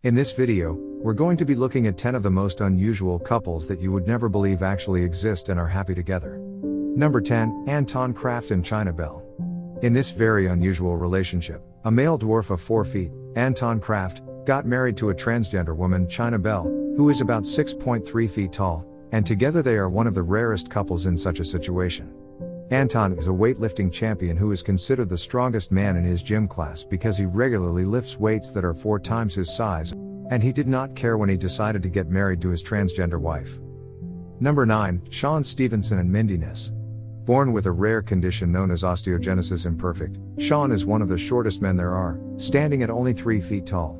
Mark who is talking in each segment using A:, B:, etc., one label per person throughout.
A: In this video, we're going to be looking at 10 of the most unusual couples that you would never believe actually exist and are happy together. Number 10, Anton Kraft and China Bell. In this very unusual relationship, a male dwarf of 4 feet, Anton Kraft, got married to a transgender woman, China Bell, who is about 6.3 feet tall, and together they are one of the rarest couples in such a situation. Anton is a weightlifting champion who is considered the strongest man in his gym class because he regularly lifts weights that are 4 times his size, and he did not care when he decided to get married to his transgender wife. Number 9, Stevenson and Mindy. Born with a rare condition known as osteogenesis imperfect, Sean is one of the shortest men there are, standing at only 3 feet tall.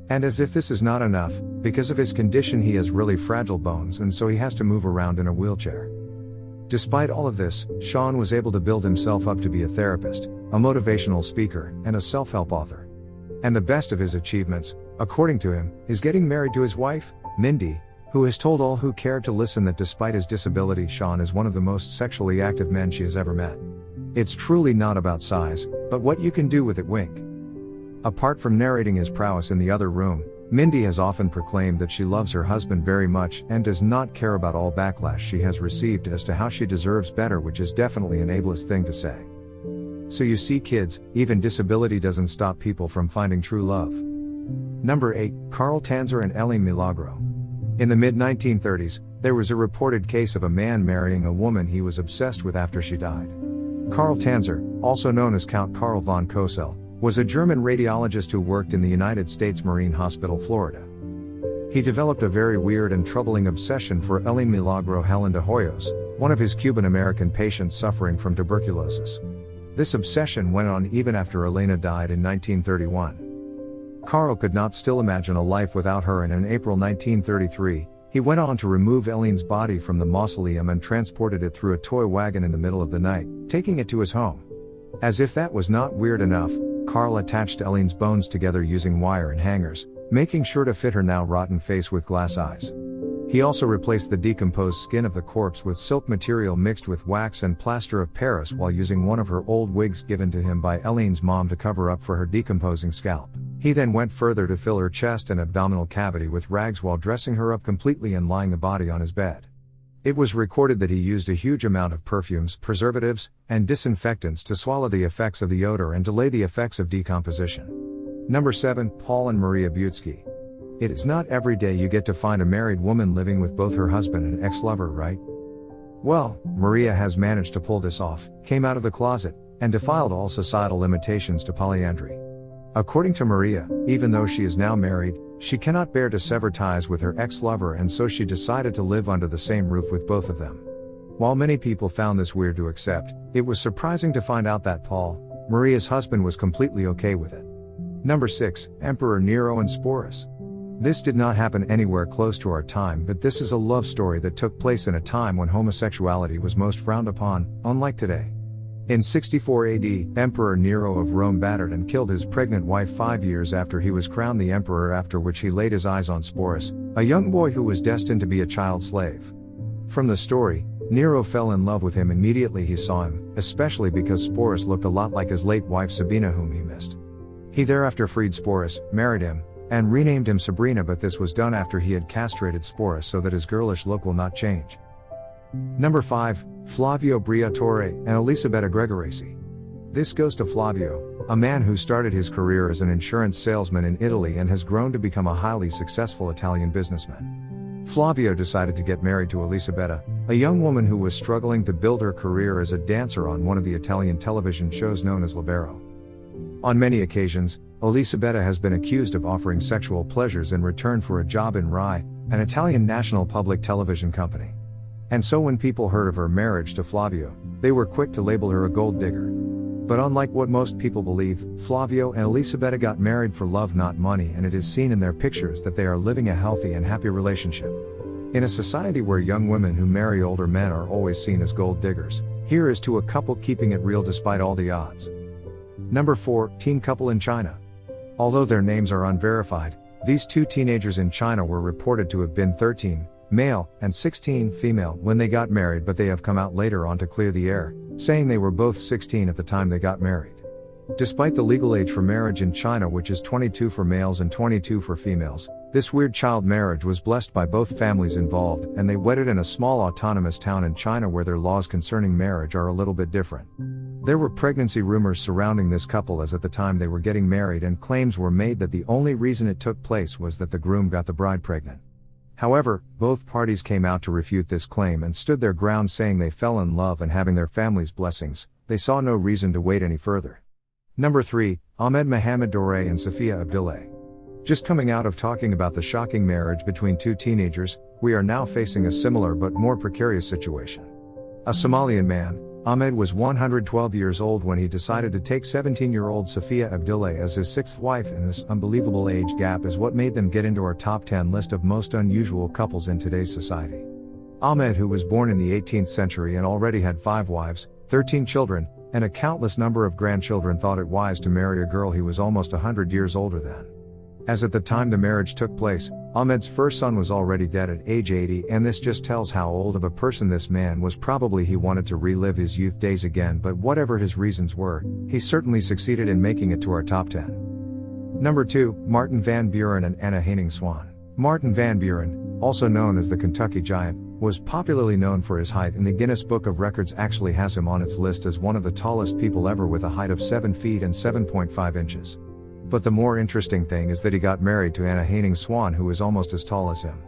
A: And as if this is not enough, because of his condition he has really fragile bones and so he has to move around in a wheelchair. Despite all of this, Sean was able to build himself up to be a therapist, a motivational speaker, and a self-help author. And the best of his achievements, according to him, is getting married to his wife, Mindy, who has told all who cared to listen that despite his disability, Sean is one of the most sexually active men she has ever met. It's truly not about size, but what you can do with it. Wink. Apart from narrating his prowess in the other room, Mindy has often proclaimed that she loves her husband very much and does not care about all backlash she has received as to how she deserves better, which is definitely an ableist thing to say. So you see, kids, even disability doesn't stop people from finding true love. Number 8, Carl Tanzer and Milagro. In the mid-1930s, there was a reported case of a man marrying a woman he was obsessed with after she died. Carl Tanzer, also known as Count Karl von Cosel, was a German radiologist who worked in the United States Marine Hospital, Florida. He developed a very weird and troubling obsession for Milagro Helen de Hoyos, one of his Cuban-American patients suffering from tuberculosis. This obsession went on even after Elena died in 1931. Carl could not still imagine a life without her, and in April 1933, he went on to remove Elene's body from the mausoleum and transported it through a toy wagon in the middle of the night, taking it to his home. As if that was not weird enough, Carl attached Elene's bones together using wire and hangers, making sure to fit her now rotten face with glass eyes. He also replaced the decomposed skin of the corpse with silk material mixed with wax and plaster of Paris while using one of her old wigs given to him by Elene's mom to cover up for her decomposing scalp. He then went further to fill her chest and abdominal cavity with rags while dressing her up completely and lying the body on his bed. It was recorded that he used a huge amount of perfumes, preservatives, and disinfectants to swallow the effects of the odor and delay the effects of decomposition. Number 7, Paul and Maria Buski. It is not every day you get to find a married woman living with both her husband and ex-lover, right? Well, Maria has managed to pull this off, came out of the closet, and defied all societal limitations to polyandry. According to Maria, even though she is now married, she cannot bear to sever ties with her ex-lover, and so she decided to live under the same roof with both of them. While many people found this weird to accept, it was surprising to find out that Paul, Maria's husband, was completely okay with it. Number 6, Emperor Nero and Sporus. This did not happen anywhere close to our time, but this is a love story that took place in a time when homosexuality was most frowned upon, unlike today. In 64 AD, Emperor Nero of Rome battered and killed his pregnant wife 5 years after he was crowned the emperor, after which he laid his eyes on Sporus, a young boy who was destined to be a child slave. From the story, Nero fell in love with him immediately he saw him, especially because Sporus looked a lot like his late wife Sabina, whom he missed. He thereafter freed Sporus, married him, and renamed him Sabrina, but this was done after he had castrated Sporus so that his girlish look will not change. Number 5, Flavio and Elisabetta Gregoresi. This goes to Flavio, a man who started his career as an insurance salesman in Italy and has grown to become a highly successful Italian businessman. Flavio decided to get married to Elisabetta, a young woman who was struggling to build her career as a dancer on one of the Italian television shows known as Libero. On many occasions, Elisabetta has been accused of offering sexual pleasures in return for a job in Rai, an Italian national public television company. And so when people heard of her marriage to Flavio, they were quick to label her a gold digger. But unlike what most people believe, Flavio and Elisabetta got married for love, not money, and it is seen in their pictures that they are living a healthy and happy relationship. In a society where young women who marry older men are always seen as gold diggers, here is to a couple keeping it real despite all the odds. Number 4, teen couple in China. Although their names are unverified, these two teenagers in China were reported to have been 13, male, and 16, female, when they got married, but they have come out later on to clear the air, saying they were both 16 at the time they got married. Despite the legal age for marriage in China, which is 22 for males and 22 for females, this weird child marriage was blessed by both families involved, and they wedded in a small autonomous town in China where their laws concerning marriage are a little bit different. There were pregnancy rumors surrounding this couple as at the time they were getting married, and claims were made that the only reason it took place was that the groom got the bride pregnant. However, both parties came out to refute this claim and stood their ground, saying they fell in love and having their families' blessings, they saw no reason to wait any further. Number 3, Ahmed Mohamed Dore and Safia Abdullah. Just coming out of talking about the shocking marriage between two teenagers, we are now facing a similar but more precarious situation. A Somalian man, Ahmed, was 112 years old when he decided to take 17-year-old Safia Abdullah as his sixth wife, and this unbelievable age gap is what made them get into our top 10 list of most unusual couples in today's society. Ahmed, who was born in the 18th century and already had 5 wives, 13 children, and a countless number of grandchildren, thought it wise to marry a girl he was almost 100 years older than. As at the time the marriage took place, Ahmed's first son was already dead at age 80, and this just tells how old of a person this man was. Probably he wanted to relive his youth days again, but whatever his reasons were, he certainly succeeded in making it to our top 10. Number 2, Martin Van Buren and Anna Henning-Swan. Martin Van Buren, also known as the Kentucky Giant, was popularly known for his height, and the Guinness Book of Records actually has him on its list as one of the tallest people ever, with a height of 7 feet and 7.5 inches. But the more interesting thing is that he got married to Anna Henning-Swan, who is almost as tall as him.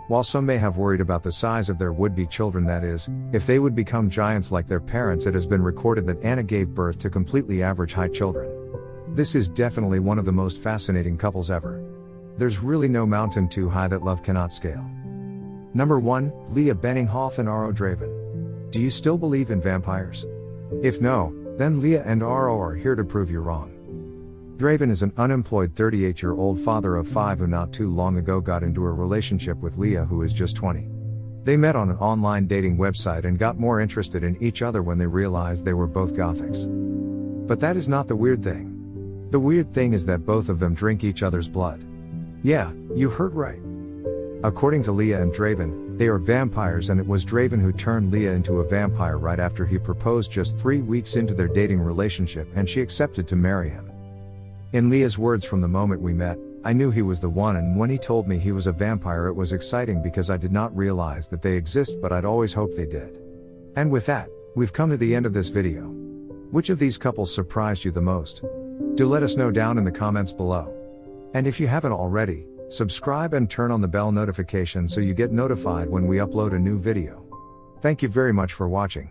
A: While some may have worried about the size of their would-be children, that is, if they would become giants like their parents, it has been recorded that Anna gave birth to completely average height children. This is definitely one of the most fascinating couples ever. There's really no mountain too high that love cannot scale. Number 1, Leah Benninghoff and Aro Draven. Do you still believe in vampires? If no, then Leah and Aro are here to prove you wrong. Draven is an unemployed 38-year-old father of 5 who not too long ago got into a relationship with Leah, who is just 20. They met on an online dating website and got more interested in each other when they realized they were both Gothics. But that is not the weird thing. The weird thing is that both of them drink each other's blood. Yeah, you heard right. According to Leah and Draven, they are vampires, and it was Draven who turned Leah into a vampire right after he proposed just 3 weeks into their dating relationship, and she accepted to marry him. In Leah's words, "From the moment we met, I knew he was the one, and when he told me he was a vampire, it was exciting because I did not realize that they exist, but I'd always hoped they did." And with that, we've come to the end of this video. Which of these couples surprised you the most? Do let us know down in the comments below. And if you haven't already, subscribe and turn on the bell notification so you get notified when we upload a new video. Thank you very much for watching.